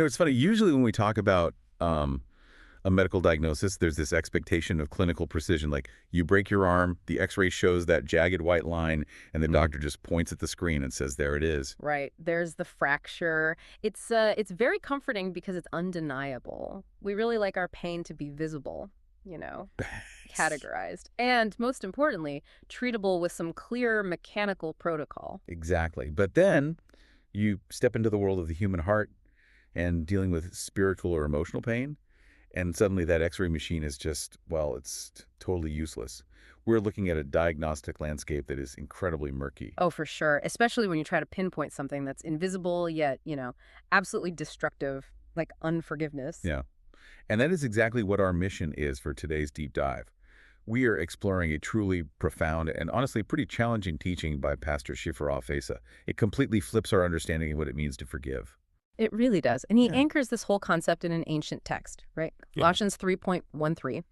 It's funny. Usually when we talk about a medical diagnosis, there's this expectation of clinical precision. Like you break your arm, the x-ray shows that jagged white line, and the doctor just points at the screen and says, there it is. Right. There's the fracture. It's very comforting because it's undeniable. We really like our pain to be visible, you know, categorized. And most importantly, treatable with some clear mechanical protocol. Exactly. But then you step into the world of the human heart and dealing with spiritual or emotional pain, and suddenly that x-ray machine is just, well, it's totally useless. We're looking at a diagnostic landscape that is incredibly murky. Oh, for sure. Especially when you try to pinpoint something that's invisible yet, absolutely destructive, like unforgiveness. Yeah. And that is exactly what our mission is for today's deep dive. We are exploring a truly profound and honestly pretty challenging teaching by Pastor Shiferaw Feyssa. It completely flips our understanding of what it means to forgive. It really does. And he Yeah. anchors this whole concept in an ancient text, right? Yeah. Colossians 3:13,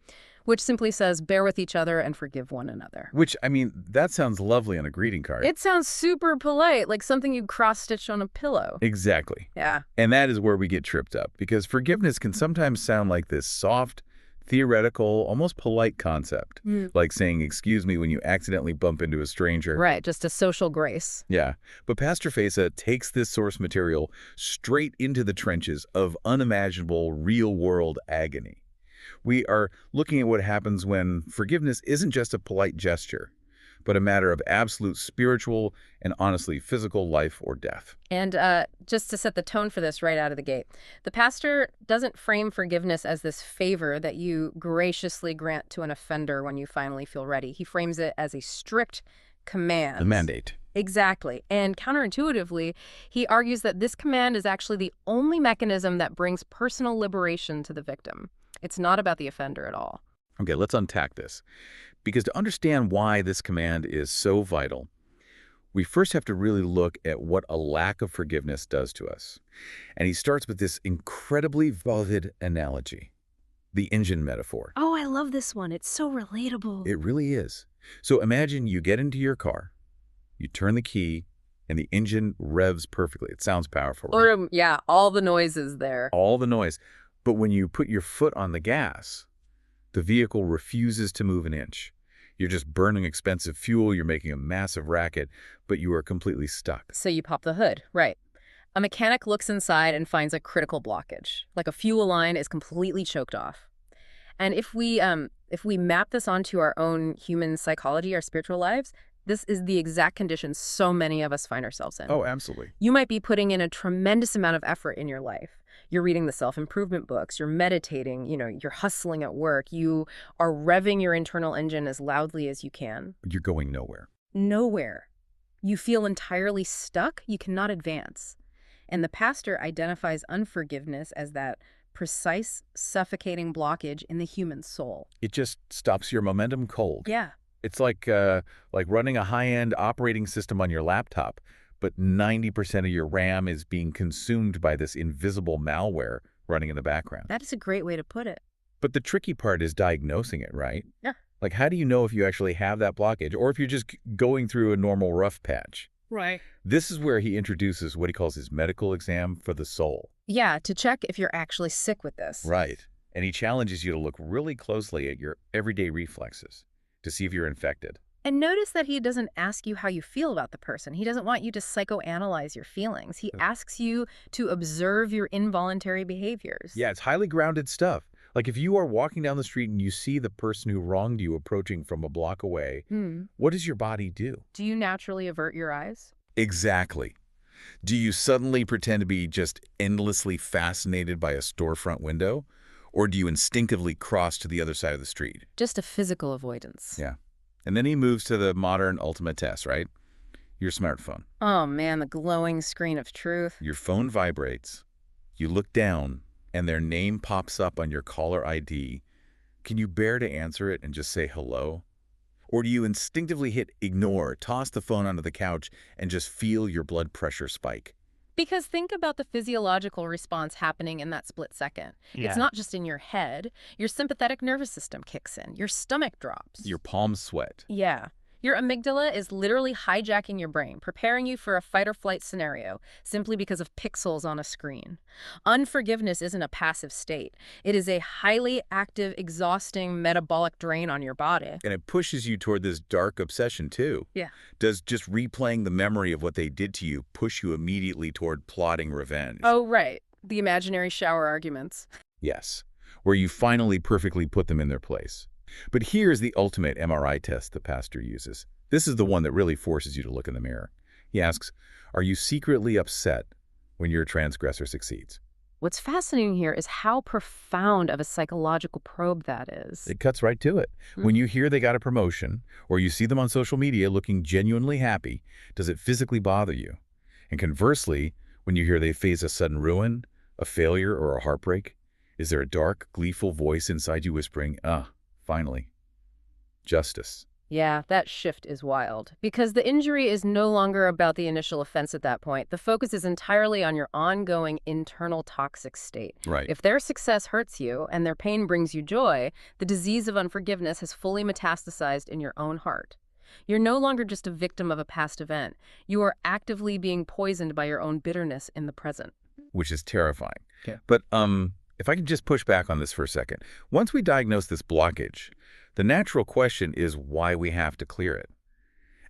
which simply says, bear with each other and forgive one another. Which, I mean, that sounds lovely on a greeting card. It sounds super polite, like something you'd cross-stitch on a pillow. Exactly. Yeah. And that is where we get tripped up, because forgiveness can sometimes sound like this soft, theoretical, almost polite concept, like saying excuse me when you accidentally bump into a stranger. Right, just a social grace. Yeah, but Pastor Feyssa takes this source material straight into the trenches of unimaginable real-world agony. We are looking at what happens when forgiveness isn't just a polite gesture, but a matter of absolute spiritual and honestly physical life or death. And just to set the tone for this right out of the gate, the pastor doesn't frame forgiveness as this favor that you graciously grant to an offender when you finally feel ready. He frames it as a strict command. The mandate. Exactly. And counterintuitively, he argues that this command is actually the only mechanism that brings personal liberation to the victim. It's not about the offender at all. Okay, let's unpack this. Because to understand why this command is so vital, we first have to really look at what a lack of forgiveness does to us. And he starts with this incredibly vivid analogy, the engine metaphor. Oh, I love this one. It's so relatable. It really is. So imagine you get into your car, you turn the key, and the engine revs perfectly. It sounds powerful, right? Or, yeah, all the noises there. All the noise. But when you put your foot on the gas, the vehicle refuses to move an inch. You're just burning expensive fuel, you're making a massive racket, but you are completely stuck. So you pop the hood, right. A mechanic looks inside and finds a critical blockage, like a fuel line is completely choked off. And if we map this onto our own human psychology, our spiritual lives, this is the exact condition so many of us find ourselves in. Oh, absolutely. You might be putting in a tremendous amount of effort in your life. You're reading the self-improvement books, you're meditating, you're hustling at work, you are revving your internal engine as loudly as you can. You're going nowhere. Nowhere. You feel entirely stuck, you cannot advance. And the pastor identifies unforgiveness as that precise, suffocating blockage in the human soul. It just stops your momentum cold. Yeah. It's like running a high-end operating system on your laptop, but 90% of your RAM is being consumed by this invisible malware running in the background. That is a great way to put it. But the tricky part is diagnosing it, right? Yeah. Like, how do you know if you actually have that blockage or if you're just going through a normal rough patch? Right. This is where he introduces what he calls his medical exam for the soul. Yeah, to check if you're actually sick with this. Right. And he challenges you to look really closely at your everyday reflexes to see if you're infected. And notice that he doesn't ask you how you feel about the person. He doesn't want you to psychoanalyze your feelings. He asks you to observe your involuntary behaviors. Yeah, it's highly grounded stuff. Like if you are walking down the street and you see the person who wronged you approaching from a block away, what does your body do? Do you naturally avert your eyes? Exactly. Do you suddenly pretend to be just endlessly fascinated by a storefront window? Or do you instinctively cross to the other side of the street? Just a physical avoidance. Yeah. And then he moves to the modern ultimate test, right? Your smartphone. Oh man, the glowing screen of truth. Your phone vibrates. You look down, and their name pops up on your caller ID. Can you bear to answer it and just say hello? Or do you instinctively hit ignore, toss the phone onto the couch, and just feel your blood pressure spike? Because think about the physiological response happening in that split second. Yeah. It's not just in your head. Your sympathetic nervous system kicks in. Your stomach drops. Your palms sweat. Yeah. Your amygdala is literally hijacking your brain, preparing you for a fight-or-flight scenario simply because of pixels on a screen. Unforgiveness isn't a passive state. It is a highly active, exhausting metabolic drain on your body. And it pushes you toward this dark obsession, too. Yeah. Does just replaying the memory of what they did to you push you immediately toward plotting revenge? Oh, right. The imaginary shower arguments. Yes, where you finally perfectly put them in their place. But here's the ultimate MRI test the pastor uses. This is the one that really forces you to look in the mirror. He asks, are you secretly upset when your transgressor succeeds? What's fascinating here is how profound of a psychological probe that is. It cuts right to it. When you hear they got a promotion, or you see them on social media looking genuinely happy, does it physically bother you? And conversely, when you hear they face a sudden ruin, a failure, or a heartbreak, is there a dark, gleeful voice inside you whispering, finally, justice? Yeah, that shift is wild. Because the injury is no longer about the initial offense at that point. The focus is entirely on your ongoing internal toxic state. Right. If their success hurts you and their pain brings you joy, the disease of unforgiveness has fully metastasized in your own heart. You're no longer just a victim of a past event. You are actively being poisoned by your own bitterness in the present. Which is terrifying. Yeah. But if I can just push back on this for a second. Once we diagnose this blockage, the natural question is why we have to clear it,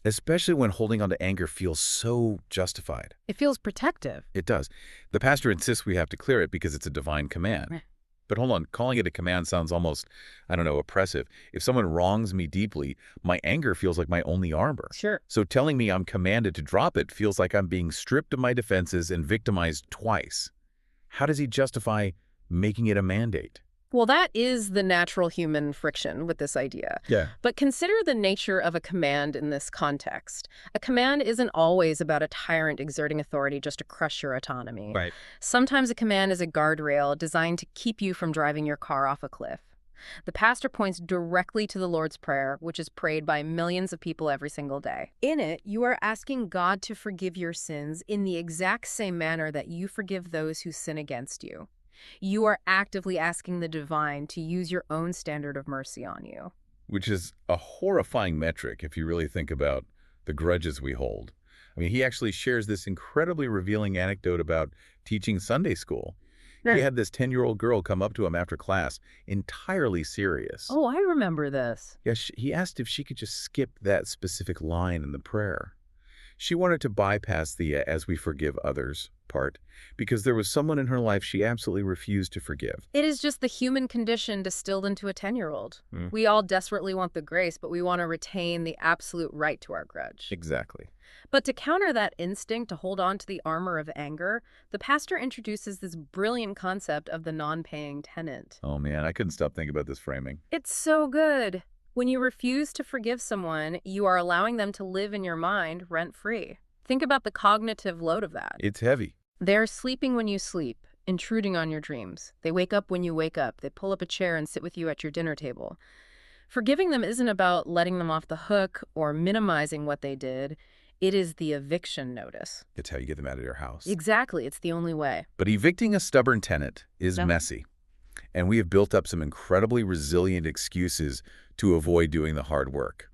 especially when holding on to anger feels so justified. It feels protective. It does. The pastor insists we have to clear it because it's a divine command. Right. But hold on, calling it a command sounds almost, I don't know, oppressive. If someone wrongs me deeply, my anger feels like my only armor. Sure. So telling me I'm commanded to drop it feels like I'm being stripped of my defenses and victimized twice. How does he justify making it a mandate? Well, that is the natural human friction with this idea. Yeah. But consider the nature of a command in this context. A command isn't always about a tyrant exerting authority just to crush your autonomy. Right. Sometimes a command is a guardrail designed to keep you from driving your car off a cliff. The pastor points directly to the Lord's Prayer, which is prayed by millions of people every single day. In it, you are asking God to forgive your sins in the exact same manner that you forgive those who sin against you. You are actively asking the divine to use your own standard of mercy on you. Which is a horrifying metric if you really think about the grudges we hold. I mean, he actually shares this incredibly revealing anecdote about teaching Sunday school. Yeah. He had this 10-year-old girl come up to him after class, entirely serious. Oh, I remember this. Yeah, he asked if she could just skip that specific line in the prayer. She wanted to bypass the as we forgive others part because there was someone in her life she absolutely refused to forgive. It is just the human condition distilled into a 10-year-old. We all desperately want the grace, but we want to retain the absolute right to our grudge. Exactly. But to counter that instinct to hold on to the armor of anger, the pastor introduces this brilliant concept of the non-paying tenant. Oh man, I couldn't stop thinking about this framing. It's so good. When you refuse to forgive someone, you are allowing them to live in your mind rent-free. Think about the cognitive load of that. It's heavy. They're sleeping when you sleep, intruding on your dreams. They wake up when you wake up. They pull up a chair and sit with you at your dinner table. Forgiving them isn't about letting them off the hook or minimizing what they did. It is the eviction notice. It's how you get them out of your house. Exactly. It's the only way. But evicting a stubborn tenant is messy. And we have built up some incredibly resilient excuses to avoid doing the hard work.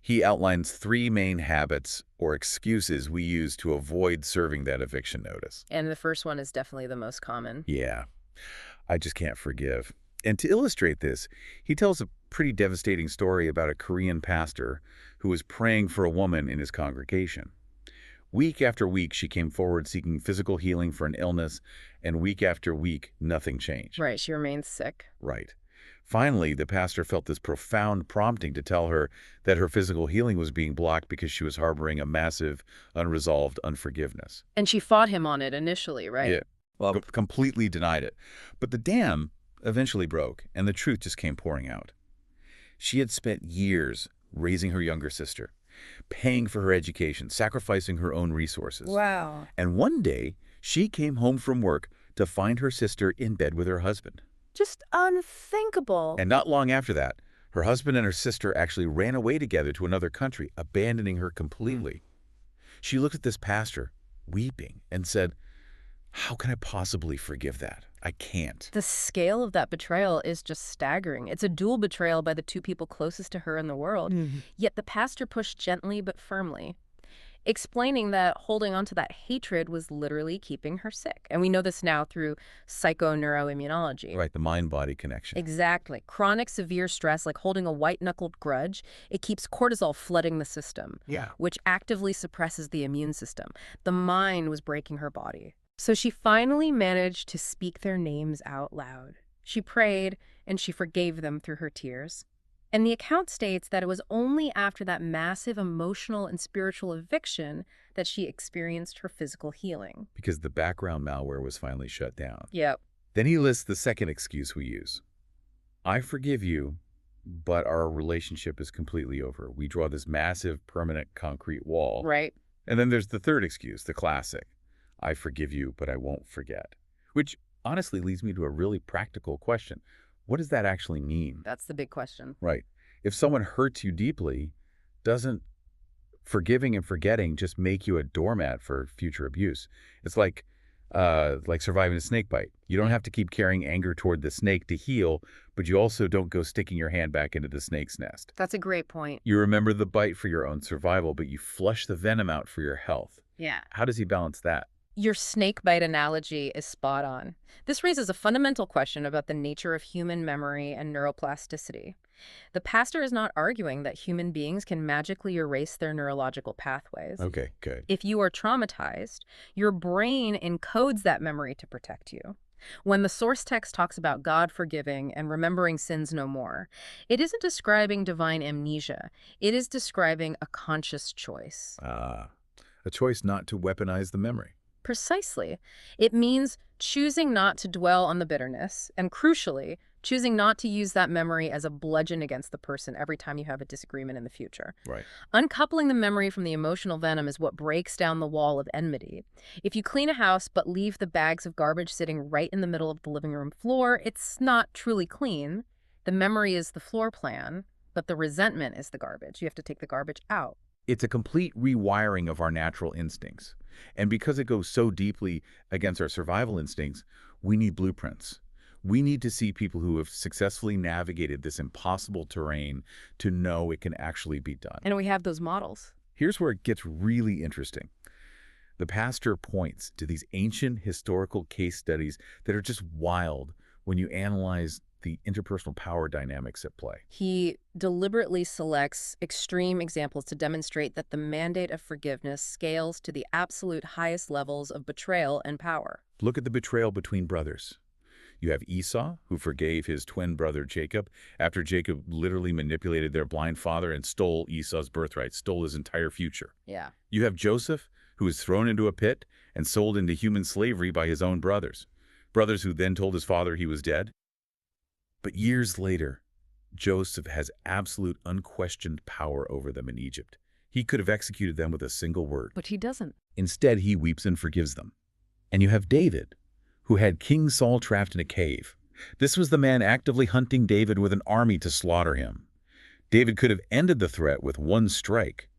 He outlines 3 main habits or excuses we use to avoid serving that eviction notice. And the first one is definitely the most common. Yeah, I just can't forgive. And to illustrate this, he tells a pretty devastating story about a Korean pastor who was praying for a woman in his congregation. Week after week, she came forward seeking physical healing for an illness, and week after week, nothing changed. Right, she remains sick. Right. Finally, the pastor felt this profound prompting to tell her that her physical healing was being blocked because she was harboring a massive, unresolved unforgiveness. And she fought him on it initially, right? Yeah. Well, completely denied it. But the dam eventually broke, and the truth just came pouring out. She had spent years raising her younger sister, paying for her education, sacrificing her own resources. Wow. And one day, she came home from work to find her sister in bed with her husband. Just unthinkable. And not long after that, her husband and her sister actually ran away together to another country, abandoning her completely. She looked at this pastor, weeping, and said, "How can I possibly forgive that?" I can't. The scale of that betrayal is just staggering. It's a dual betrayal by the two people closest to her in the world. Yet the pastor pushed gently but firmly, explaining that holding on to that hatred was literally keeping her sick. And we know this now through psychoneuroimmunology. Right, the mind-body connection. Exactly. Chronic severe stress, like holding a white-knuckled grudge, it keeps cortisol flooding the system, which actively suppresses the immune system. The mind was breaking her body. So she finally managed to speak their names out loud. She prayed, and she forgave them through her tears. And the account states that it was only after that massive emotional and spiritual eviction that she experienced her physical healing. Because the background malware was finally shut down. Yep. Then he lists the second excuse we use. I forgive you, but our relationship is completely over. We draw this massive, permanent concrete wall. Right. And then there's the third excuse, the classic. I forgive you, but I won't forget. Which honestly leads me to a really practical question. What does that actually mean? That's the big question. Right. If someone hurts you deeply, doesn't forgiving and forgetting just make you a doormat for future abuse? It's like surviving a snake bite. You don't have to keep carrying anger toward the snake to heal, but you also don't go sticking your hand back into the snake's nest. That's a great point. You remember the bite for your own survival, but you flush the venom out for your health. Yeah. How does he balance that? Your snake bite analogy is spot on. This raises a fundamental question about the nature of human memory and neuroplasticity. The pastor is not arguing that human beings can magically erase their neurological pathways. Okay, good. If you are traumatized, your brain encodes that memory to protect you. When the source text talks about God forgiving and remembering sins no more, it isn't describing divine amnesia. It is describing a conscious choice. A choice not to weaponize the memory. Precisely. It means choosing not to dwell on the bitterness, and crucially, choosing not to use that memory as a bludgeon against the person every time you have a disagreement in the future. Right. Uncoupling the memory from the emotional venom is what breaks down the wall of enmity. If you clean a house but leave the bags of garbage sitting right in the middle of the living room floor, it's not truly clean. The memory is the floor plan, but the resentment is the garbage. You have to take the garbage out. It's a complete rewiring of our natural instincts. And because it goes so deeply against our survival instincts, we need blueprints. We need to see people who have successfully navigated this impossible terrain to know it can actually be done. And we have those models. Here's where it gets really interesting. The pastor points to these ancient historical case studies that are just wild when you analyze the interpersonal power dynamics at play. He deliberately selects extreme examples to demonstrate that the mandate of forgiveness scales to the absolute highest levels of betrayal and power. Look at the betrayal between brothers. You have Esau, who forgave his twin brother Jacob after Jacob literally manipulated their blind father and stole Esau's birthright, stole his entire future. Yeah. You have Joseph, who was thrown into a pit and sold into human slavery by his own brothers who then told his father he was dead. But years later, Joseph has absolute unquestioned power over them in Egypt. He could have executed them with a single word. But he doesn't. Instead, he weeps and forgives them. And you have David, who had King Saul trapped in a cave. This was the man actively hunting David with an army to slaughter him. David could have ended the threat with one strike,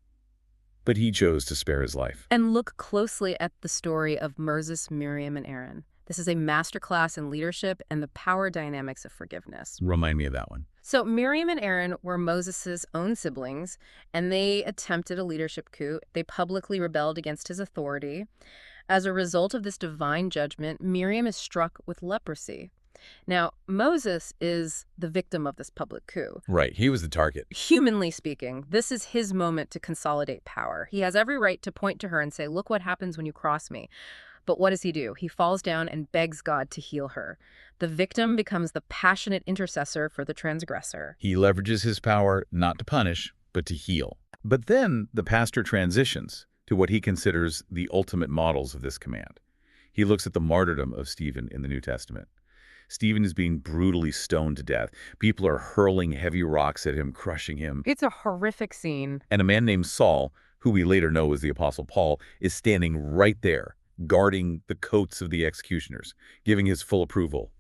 but he chose to spare his life. And look closely at the story of Moses, Miriam, and Aaron. This is a masterclass in leadership and the power dynamics of forgiveness. Remind me of that one. So Miriam and Aaron were Moses' own siblings, and they attempted a leadership coup. They publicly rebelled against his authority. As a result of this divine judgment, Miriam is struck with leprosy. Now, Moses is the victim of this public coup. Right, he was the target. Humanly speaking, this is his moment to consolidate power. He has every right to point to her and say, look what happens when you cross me. But what does he do? He falls down and begs God to heal her. The victim becomes the passionate intercessor for the transgressor. He leverages his power not to punish, but to heal. But then the pastor transitions to what he considers the ultimate models of this command. He looks at the martyrdom of Stephen in the New Testament. Stephen is being brutally stoned to death. People are hurling heavy rocks at him, crushing him. It's a horrific scene. And a man named Saul, who we later know as the Apostle Paul, is standing right there, guarding the coats of the executioners, giving his full approval.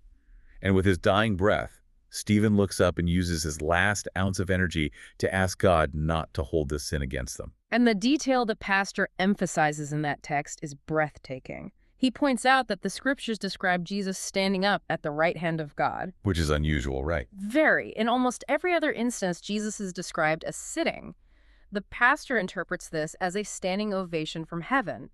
And with his dying breath, Stephen looks up and uses his last ounce of energy to ask God not to hold this sin against them. And the detail the pastor emphasizes in that text is breathtaking. He points out that the scriptures describe Jesus standing up at the right hand of God. Which is unusual, right? Very. In almost every other instance, Jesus is described as sitting. The pastor interprets this as a standing ovation from heaven.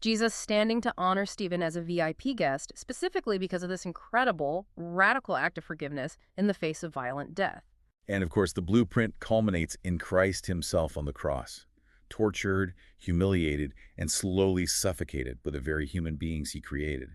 Jesus standing to honor Stephen as a VIP guest, specifically because of this incredible, radical act of forgiveness in the face of violent death. And of course, the blueprint culminates in Christ himself on the cross, tortured, humiliated, and slowly suffocated by the very human beings he created.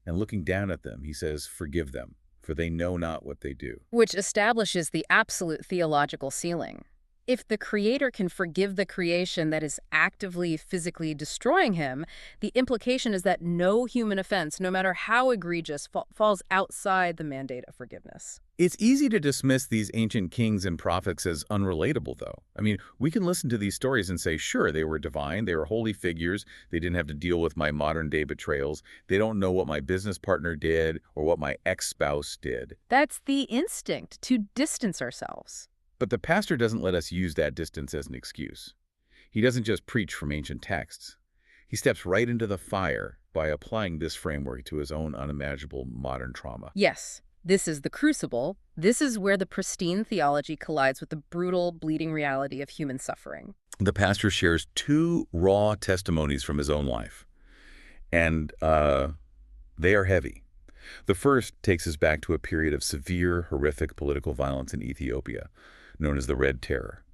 And looking down at them, he says, "Forgive them, for they know not what they do." Which establishes the absolute theological ceiling. If the Creator can forgive the creation that is actively, physically destroying him, the implication is that no human offense, no matter how egregious, falls outside the mandate of forgiveness. It's easy to dismiss these ancient kings and prophets as unrelatable, though. I mean, we can listen to these stories and say, sure, they were divine, they were holy figures, they didn't have to deal with my modern-day betrayals, they don't know what my business partner did or what my ex-spouse did. That's the instinct, to distance ourselves. But the pastor doesn't let us use that distance as an excuse. He doesn't just preach from ancient texts. He steps right into the fire by applying this framework to his own unimaginable modern trauma. Yes, this is the crucible. This is where the pristine theology collides with the brutal, bleeding reality of human suffering. The pastor shares two raw testimonies from his own life, and they are heavy. The first takes us back to a period of severe, horrific political violence in Ethiopia, known as the Red Terror.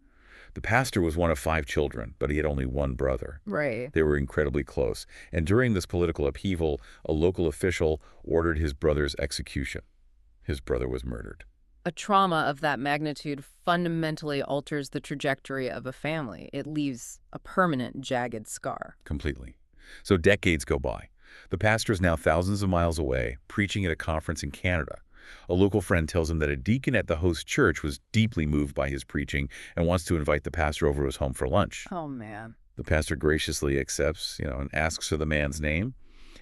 The pastor was one of 5 children, but he had only one brother. Right. They were incredibly close. And during this political upheaval, a local official ordered his brother's execution. His brother was murdered. A trauma of that magnitude fundamentally alters the trajectory of a family. It leaves a permanent, jagged scar. Completely. So decades go by. The pastor is now thousands of miles away, preaching at a conference in Canada. A local friend tells him that a deacon at the host church was deeply moved by his preaching and wants to invite the pastor over to his home for lunch. Oh, man. The pastor graciously accepts, and asks for the man's name.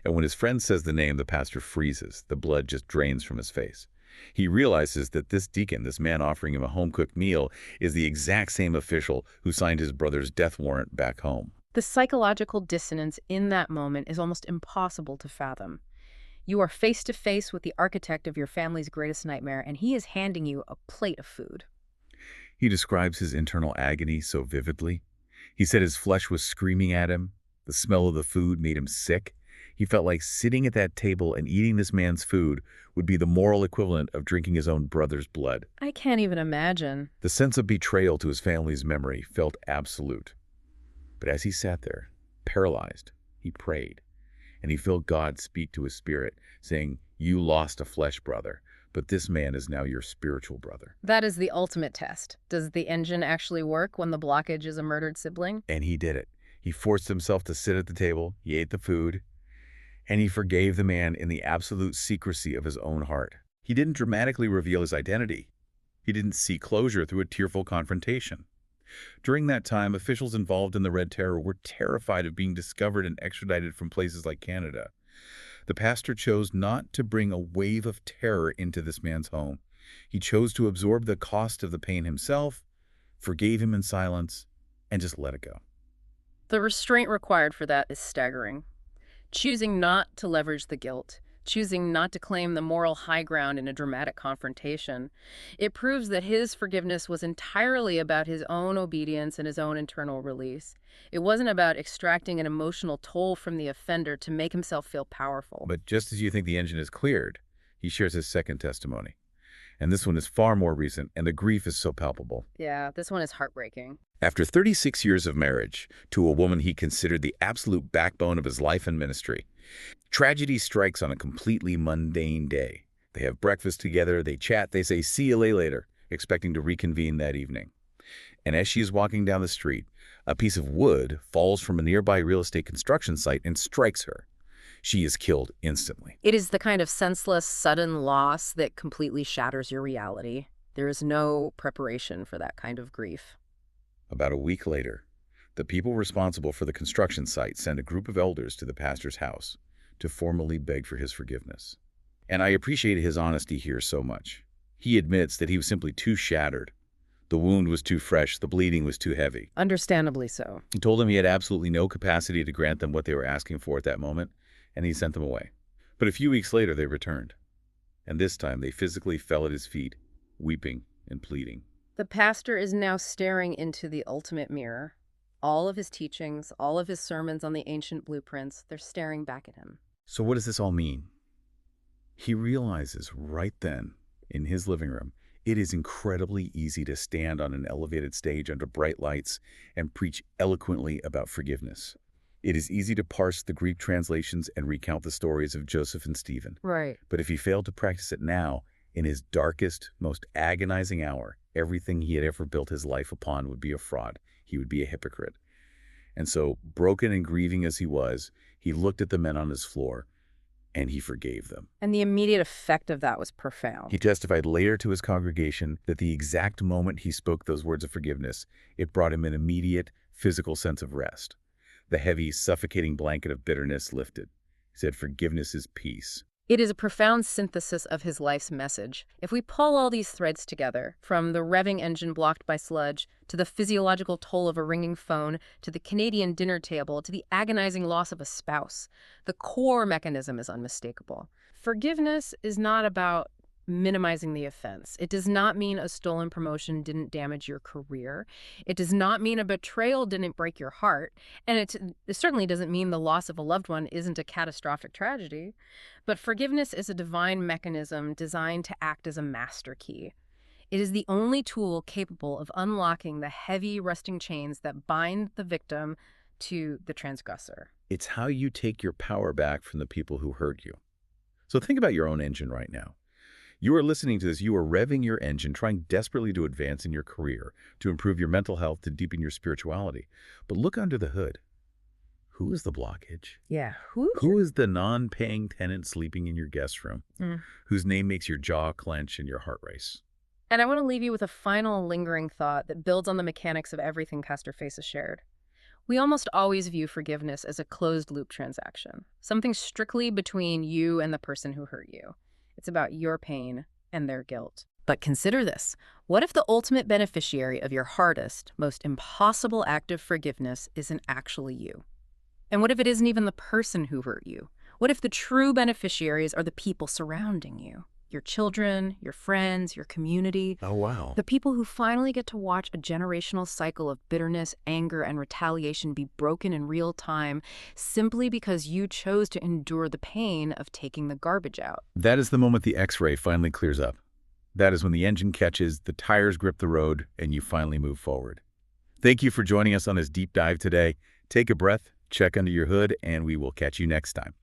And when his friend says the name, the pastor freezes. The blood just drains from his face. He realizes that this deacon, this man offering him a home-cooked meal, is the exact same official who signed his brother's death warrant back home. The psychological dissonance in that moment is almost impossible to fathom. You are face to face with the architect of your family's greatest nightmare, and he is handing you a plate of food. He describes his internal agony so vividly. He said his flesh was screaming at him. The smell of the food made him sick. He felt like sitting at that table and eating this man's food would be the moral equivalent of drinking his own brother's blood. I can't even imagine. The sense of betrayal to his family's memory felt absolute. But as he sat there, paralyzed, he prayed. And he felt God speak to his spirit, saying, "You lost a flesh brother, but this man is now your spiritual brother." That is the ultimate test. Does the engine actually work when the blockage is a murdered sibling? And he did it. He forced himself to sit at the table, he ate the food, and he forgave the man in the absolute secrecy of his own heart. He didn't dramatically reveal his identity. He didn't seek closure through a tearful confrontation. During that time, officials involved in the Red Terror were terrified of being discovered and extradited from places like Canada. The pastor chose not to bring a wave of terror into this man's home. He chose to absorb the cost of the pain himself, forgave him in silence, and just let it go. The restraint required for that is staggering. Choosing not to leverage the guilt, choosing not to claim the moral high ground in a dramatic confrontation. It proves that his forgiveness was entirely about his own obedience and his own internal release. It wasn't about extracting an emotional toll from the offender to make himself feel powerful. But just as you think the engine is cleared, he shares his second testimony. And this one is far more recent, and the grief is so palpable. Yeah, this one is heartbreaking. After 36 years of marriage to a woman he considered the absolute backbone of his life and ministry, tragedy strikes on a completely mundane day. They have breakfast together, they chat, they say, "See you later," expecting to reconvene that evening. And as she is walking down the street, a piece of wood falls from a nearby real estate construction site and strikes her. She is killed instantly. It is the kind of senseless, sudden loss that completely shatters your reality. There is no preparation for that kind of grief. About a week later, the people responsible for the construction site send a group of elders to the pastor's house to formally beg for his forgiveness. And I appreciate his honesty here so much. He admits that he was simply too shattered. The wound was too fresh, the bleeding was too heavy. Understandably so. He told them he had absolutely no capacity to grant them what they were asking for at that moment, and he sent them away. But a few weeks later, they returned. And this time, they physically fell at his feet, weeping and pleading. The pastor is now staring into the ultimate mirror. All of his teachings, all of his sermons on the ancient blueprints, they're staring back at him. So what does this all mean? He realizes right then, in his living room, it is incredibly easy to stand on an elevated stage under bright lights and preach eloquently about forgiveness. It is easy to parse the Greek translations and recount the stories of Joseph and Stephen. Right. But if he failed to practice it now, in his darkest, most agonizing hour, everything he had ever built his life upon would be a fraud. He would be a hypocrite. And so, broken and grieving as he was, he looked at the men on his floor, and he forgave them. And the immediate effect of that was profound. He testified later to his congregation that the exact moment he spoke those words of forgiveness, it brought him an immediate physical sense of rest. The heavy, suffocating blanket of bitterness lifted. He said, "Forgiveness is peace." It is a profound synthesis of his life's message. If we pull all these threads together, from the revving engine blocked by sludge, to the physiological toll of a ringing phone, to the Canadian dinner table, to the agonizing loss of a spouse, the core mechanism is unmistakable. Forgiveness is not about minimizing the offense. It does not mean a stolen promotion didn't damage your career. It does not mean a betrayal didn't break your heart. And it certainly doesn't mean the loss of a loved one isn't a catastrophic tragedy. But forgiveness is a divine mechanism designed to act as a master key. It is the only tool capable of unlocking the heavy, rusting chains that bind the victim to the transgressor. It's how you take your power back from the people who hurt you. So think about your own engine right now. You are listening to this, you are revving your engine, trying desperately to advance in your career, to improve your mental health, to deepen your spirituality. But look under the hood. Who is the blockage? Yeah. Who is the non-paying tenant sleeping in your guest room, whose name makes your jaw clench and your heart race? And I want to leave you with a final lingering thought that builds on the mechanics of everything Pastor Feyssa shared. We almost always view forgiveness as a closed-loop transaction, something strictly between you and the person who hurt you. It's about your pain and their guilt. But consider this. What if the ultimate beneficiary of your hardest, most impossible act of forgiveness isn't actually you? And what if it isn't even the person who hurt you? What if the true beneficiaries are the people surrounding you? Your children, your friends, your community. Oh, wow. The people who finally get to watch a generational cycle of bitterness, anger, and retaliation be broken in real time simply because you chose to endure the pain of taking the garbage out. That is the moment the X-ray finally clears up. That is when the engine catches, the tires grip the road, and you finally move forward. Thank you for joining us on this deep dive today. Take a breath, check under your hood, and we will catch you next time.